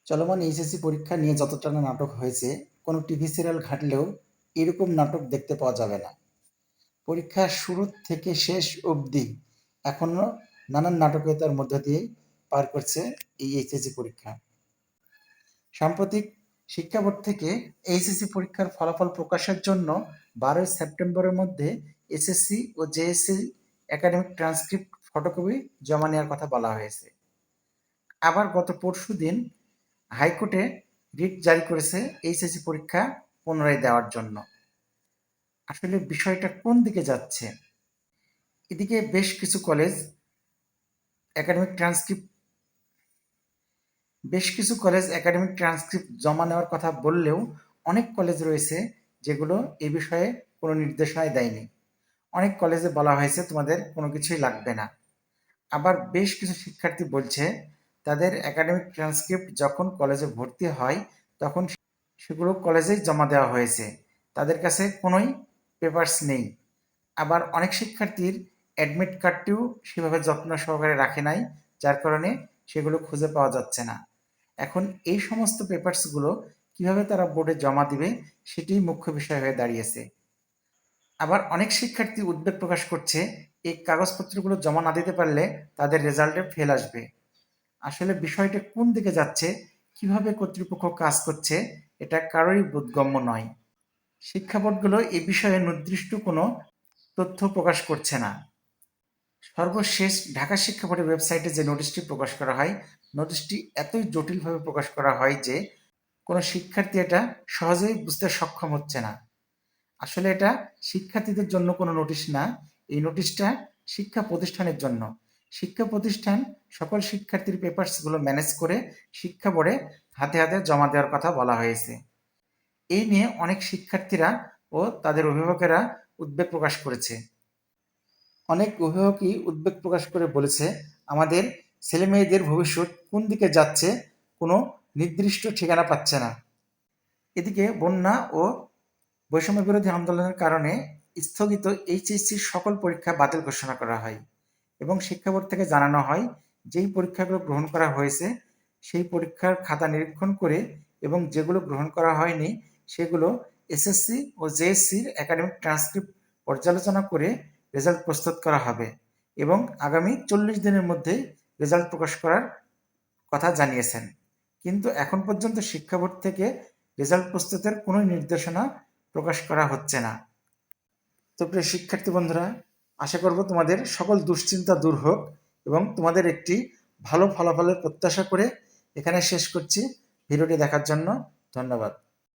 চলমান এইচএসসি পরীক্ষা নিয়ে যতটা না নাটক হয়েছে, কোনো টিভি সিরিয়াল ঘাঁটলেও এরকম নাটক দেখতে পাওয়া যাবে না। পরীক্ষার শুরু থেকে শেষ অবধি এখনো নানান নাটকীয়তার মধ্য দিয়েই পার করছে এই এইচএসসি পরীক্ষা। সাম্প্রতিক শিক্ষা বোর্ড থেকে এইচএসসি পরীক্ষার ফলাফল প্রকাশের জন্য 12ই সেপ্টেম্বরের মধ্যে এসএসসি ও জেএসসি একাডেমিক ট্রান্সক্রিপ্ট ফটোকপি জমা নেওয়ার কথা বলা হয়েছে। আবার গত পরশুদিন হাইকোর্টে রিট জারি করেছে এইচএসসি পরীক্ষা পুনরায় দেওয়ার জন্য। আসলে বিষয়টা কোন দিকে যাচ্ছে? এদিকে বেশ কিছু কলেজ একাডেমিক ট্রান্সক্রিপ্ট জমা নেওয়ার কথা বললেও অনেক কলেজ রয়েছে যেগুলো এ বিষয়ে কোনো নির্দেশনাই দেয়নি। অনেক কলেজে বলা হয়েছে তোমাদের কোনো কিছুই লাগবে না। আবার বেশ কিছু শিক্ষার্থী বলছে তাদের একাডেমিক ট্রান্সক্রিপ্ট যখন কলেজে ভর্তি হয় তখন সেগুলো কলেজেই জমা দেওয়া হয়েছে, তাদের কাছে কোনোই পেপারস নেই। আবার অনেক শিক্ষার্থীর অ্যাডমিট কার্ডটিও সেভাবে যত্ন সহকারে রাখে নাই, যার কারণে সেগুলো খুঁজে পাওয়া যাচ্ছে না। এখন এই সমস্ত পেপারসগুলো কিভাবে তারা বোর্ডে জমা দিবে সেটিই মুখ্য বিষয় হয়ে দাঁড়িয়েছে। আবার অনেক শিক্ষার্থী উদ্বেগ প্রকাশ করছে এই কাগজপত্রগুলো জমা না দিতে পারলে তাদের রেজাল্টে ফেল আসবে। আসলে বিষয়টা কোন দিকে যাচ্ছে, কিভাবে কর্তৃপক্ষ কাজ করছে, এটা কারোরই বোধগম্য নয়। শিক্ষা বোর্ডগুলো এ বিষয়ে নির্দিষ্ট কোনো তথ্য প্রকাশ করছে না। সর্বশেষ ঢাকা শিক্ষা বোর্ডের ওয়েবসাইটে যে নোটিশটি প্রকাশ করা হয়, নোটিশটি এতই জটিলভাবে প্রকাশ করা হয় যে কোনো শিক্ষার্থী এটা সহজেই বুঝতে সক্ষম হচ্ছে না। আসলে এটা শিক্ষার্থীদের জন্য কোনো নোটিশ না, এই নোটিশটা শিক্ষা প্রতিষ্ঠানের জন্য। শিক্ষা প্রতিষ্ঠান সকল শিক্ষার্থীর পেপারসগুলো ম্যানেজ করে শিক্ষা বোর্ডে হাতে হাতে জমা দেওয়ার কথা বলা হয়েছে। এই নিয়ে অনেক শিক্ষার্থীরা ও তাদের অভিভাবকেরা উদ্বেগ প্রকাশ করেছে। অনেক অভিভাবকই উদ্বেগ প্রকাশ করে বলেছে, আমাদের ছেলেমেয়েদের ভবিষ্যৎ কোন দিকে যাচ্ছে কোনো নির্দিষ্ট ঠিকানা পাচ্ছে না। এদিকে বন্যা ও বৈষম্য বিরোধী আন্দোলনের কারণে স্থগিত এইচএসসির সকল পরীক্ষা বাতিল ঘোষণা করা হয় এবং শিক্ষা বোর্ড থেকে জানানো হয় যেই পরীক্ষাগুলো গ্রহণ করা হয়েছে সেই পরীক্ষার খাতা নিরীক্ষণ করে এবং যেগুলো গ্রহণ করা হয়নি সেগুলো এসএসসি ও জেএসসির একাডেমিক ট্রান্সক্রিপ্ট পর্যালোচনা করে রেজাল্ট প্রস্তুত করা হবে এবং আগামী 40 দিনের মধ্যে রেজাল্ট প্রকাশ করার কথা জানিয়েছেন। কিন্তু এখন পর্যন্ত শিক্ষা বোর্ড থেকে রেজাল্ট প্রস্তুতের কোনো নির্দেশনা প্রকাশ করা হচ্ছে না। তো প্রিয় শিক্ষার্থী বন্ধুরা, আশা করব তোমাদের সকল দুশ্চিন্তা দূর হোক এবং তোমাদের একটি ভালো ফলাফলের প্রত্যাশা করে এখানে শেষ করছি। ভিডিওটি দেখার জন্য ধন্যবাদ।